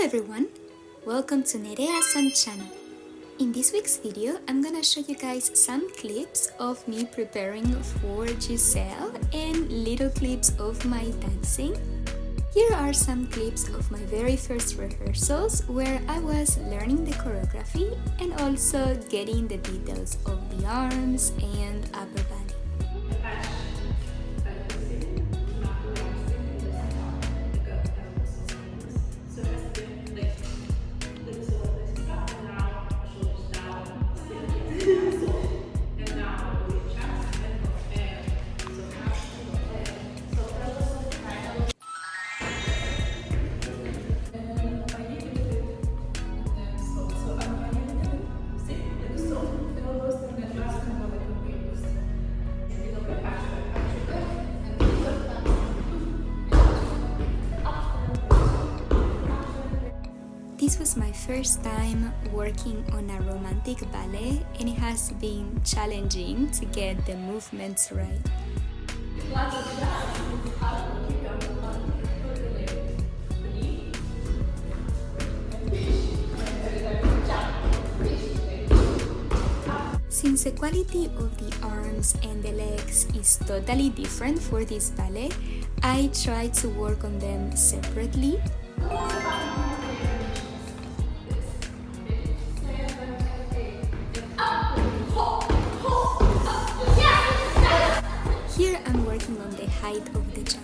everyone, welcome to Nerea-san channel. In this week's video, I'm gonna show you guys some clips of me preparing for Giselle and little clips of my dancing. Here are some clips of my very first rehearsals where I was learning the choreography and also getting the details of the arms and upper body. This was my first time working on a romantic ballet, and it has been challenging to get the movements right. Since the quality of the arms and the legs is totally different for this ballet, I tried to work on them separately. Here I'm working on the height of the jump.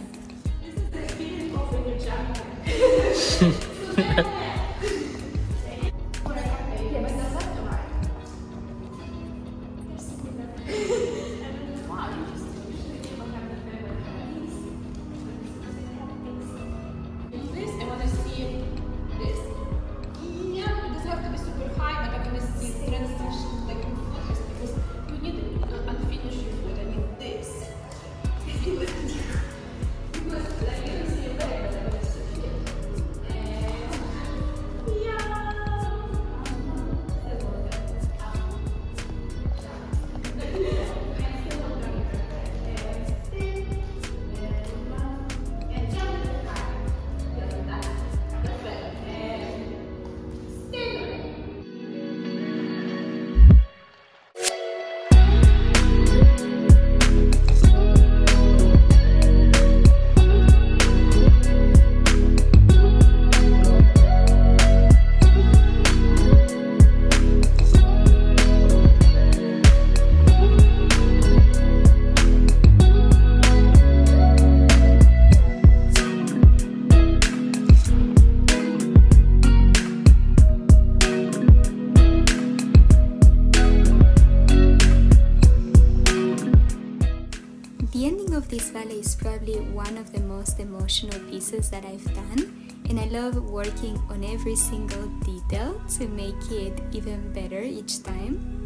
This ballet is probably one of the most emotional pieces that I've done, and I love working on every single detail to make it even better each time.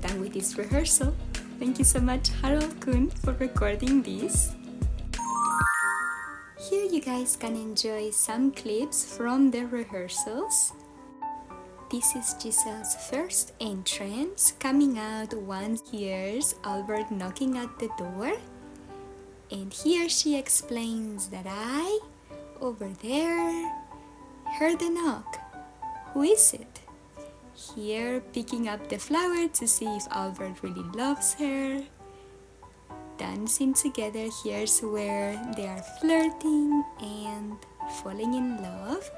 Done with this rehearsal. Thank you so much, Harold-kun, for recording this. Here you guys can enjoy some clips from the rehearsals. This is Giselle's first entrance, coming out once she hears Albrecht knocking at the door. And here she explains that I, over there, heard a knock. Who is it? Here, picking up the flower to see if Albert really loves her. Dancing together, here's where they are flirting and falling in love.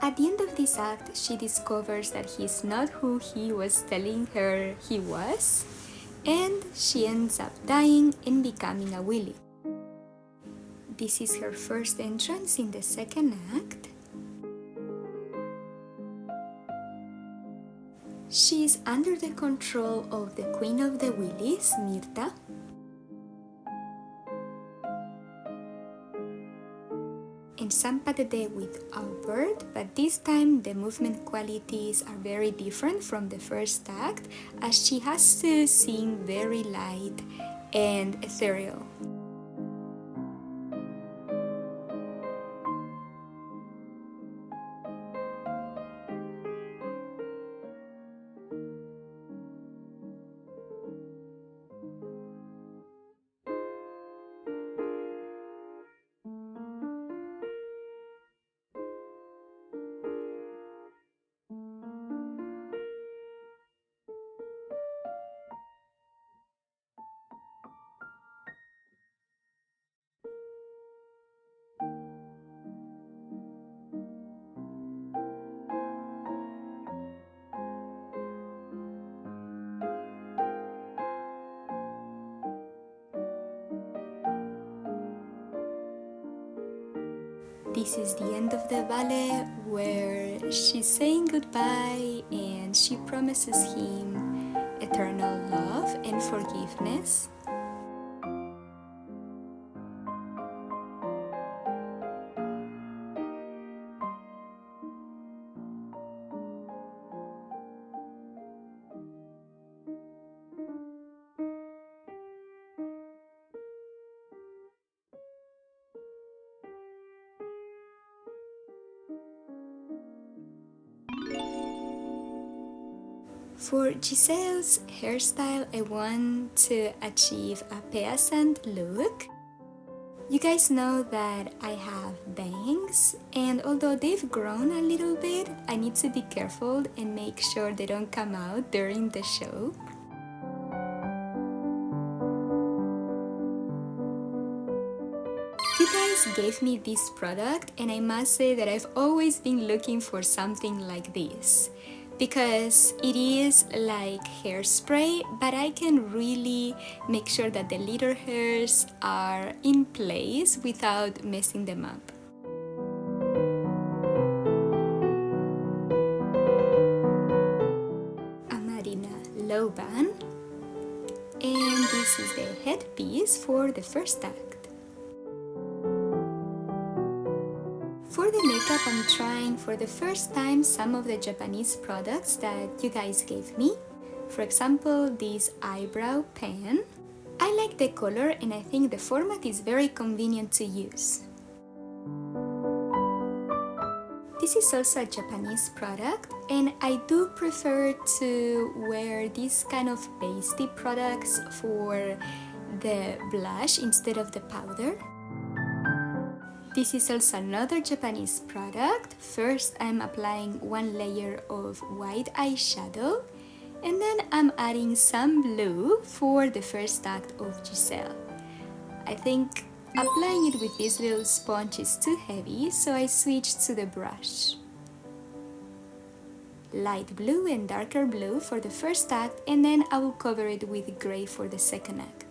At the end of this act, she discovers that he's not who he was telling her he was, and she ends up dying and becoming a willy. This is her first entrance in the second act. She is under the control of the Queen of the Willies, Mirta. And some pas de deux with Albert, but this time the movement qualities are very different from the first act, as she has to sing very light and ethereal. This is the end of the ballet where she's saying goodbye and she promises him eternal love and forgiveness. For Giselle's hairstyle, I want to achieve a peasant look. You guys know that I have bangs, and although they've grown a little bit, I need to be careful and make sure they don't come out during the show. You guys gave me this product, and I must say that I've always been looking for something like this, because it is like hairspray, but I can really make sure that the little hairs are in place without messing them up. A Marina low bun, and this is the headpiece for the first act. For the makeup, I'm trying for the first time some of the Japanese products that you guys gave me. For example, this eyebrow pen. I like the color and I think the format is very convenient to use. This is also a Japanese product, and I do prefer to wear these kind of pasty products for the blush instead of the powder. This is also another Japanese product. First, I'm applying one layer of white eyeshadow, and then I'm adding some blue for the first act of Giselle. I think applying it with this little sponge is too heavy, so I switched to the brush. Light blue and darker blue for the first act, and then I will cover it with gray for the second act.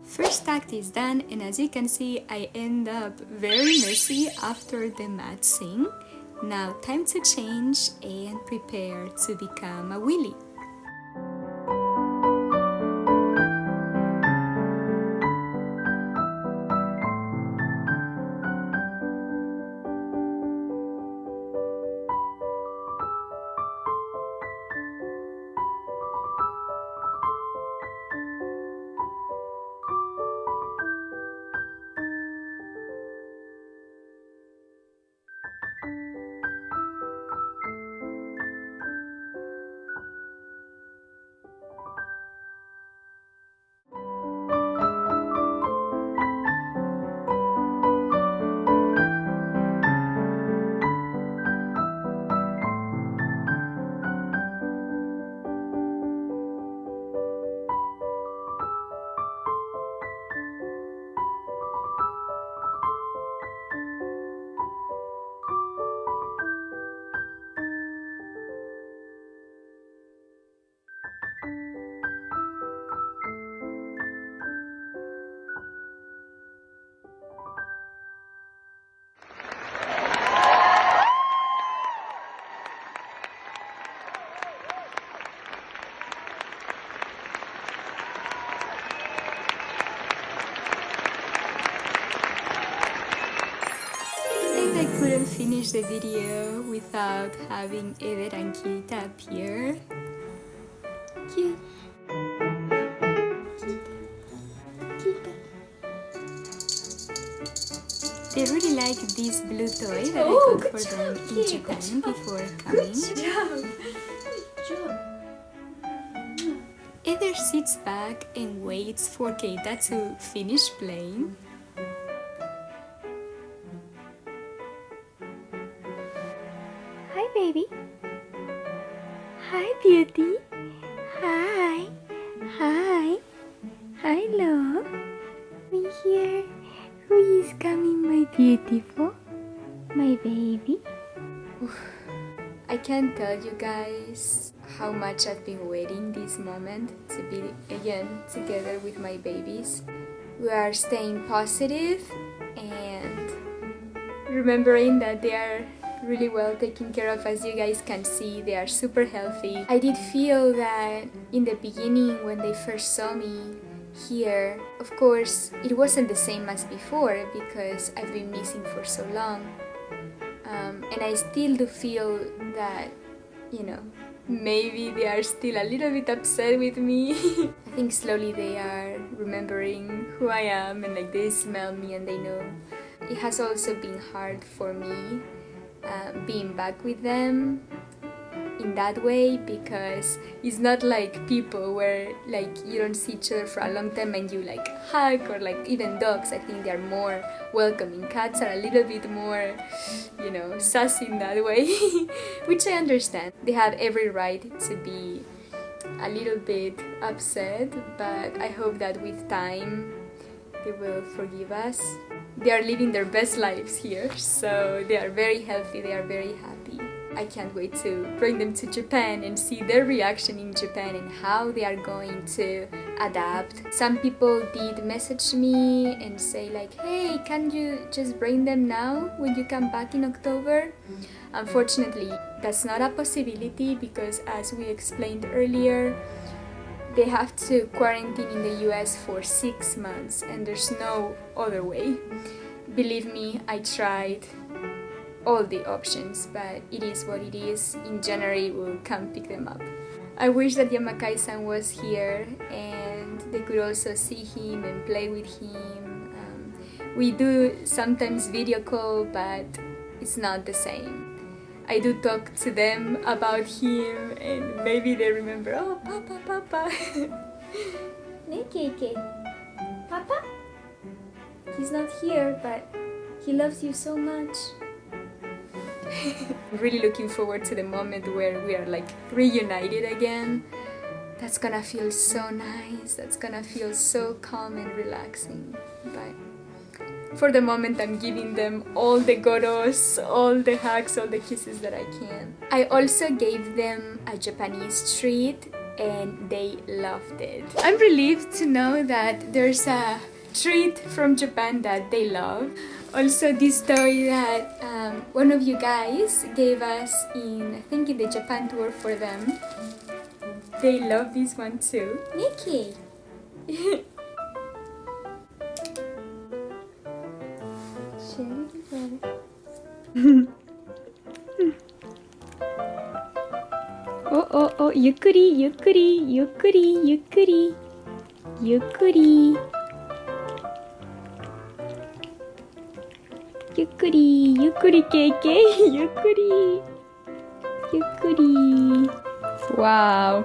First act is done, and as you can see, I end up very messy after the mat sing. Now time to change and prepare to become a Willy. couldn't finish the video without having Eder and Kita appear. Cute. They really like this blue toy that I got for them in Japan before coming. Good job! Eder sits back and waits for Keita to finish playing. Hi, baby. Hi, beauty. Hi. Hi. Hi, love. We here. Who is coming, my beautiful? My baby? I can't tell you guys how much I've been waiting this moment to be again together with my babies. We are staying positive and remembering that they are really well taken care of. As you guys can see, they are super healthy. I did feel that in the beginning when they first saw me here, of course it wasn't the same as before because I've been missing for so long, and I still do feel that, you know, maybe they are still a little bit upset with me. I think slowly they are remembering who I am and like they smell me and they know. It has also been hard for me being back with them in that way because it's not like people where like you don't see each other for a long time and you like hug, or like even dogs. I think they are more welcoming. Cats are a little bit more, you know, sassy in that way, which I understand. They have every right to be a little bit upset, but I hope that with time they will forgive us. They are living their best lives here, so they are very healthy, they are very happy. I can't wait to bring them to Japan and see their reaction in Japan and how they are going to adapt. Some people did message me and say like, hey, can you just bring them now when you come back in October? Unfortunately, that's not a possibility because, as we explained earlier, they have to quarantine in the US for 6 months and there's no other way. Believe me, I tried all the options, but it is what it is. In January we'll come pick them up. I wish that Yamakai-san was here and they could also see him and play with him. We do sometimes video call, but it's not the same. I do talk to them about him and maybe they remember, oh, Papa, Papa. Lenkey, Papa? He's not here, but he loves you so much. I'm really looking forward to the moment where we are like reunited again. That's gonna feel so nice. That's gonna feel so calm and relaxing. But for the moment, I'm giving them all the goros, all the hugs, all the kisses that I can. I also gave them a Japanese treat and they loved it. I'm relieved to know that there's a treat from Japan that they love. Also, this toy that one of you guys gave us in, I think, in the Japan tour for them. They love this one too. Lenkey. Oh, ゆっくりゆっくりゆっくりゆっくりゆっくりゆっくりゆっくりケーケーゆっくりゆっくり Wow,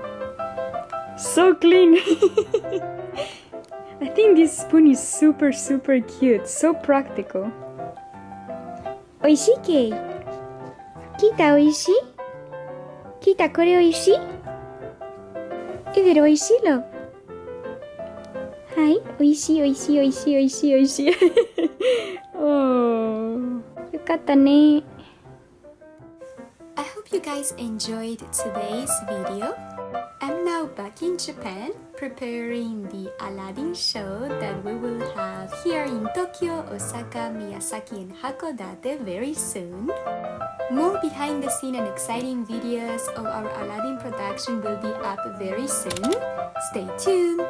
so clean. I think this spoon is super cute, so practical. おいしいケイ。キータおいしい？キータこれおいしい？エベルおいしいの？はい、おいしいおいしいおいしいおいしいおいしい。Oh, よかったね。I hope you guys enjoyed today's video. I'm now back in Japan preparing the Aladdin show that we will have here in Tokyo, Osaka, Miyazaki and Hakodate very soon. More behind the scene and exciting videos of our Aladdin production will be up very soon. Stay tuned!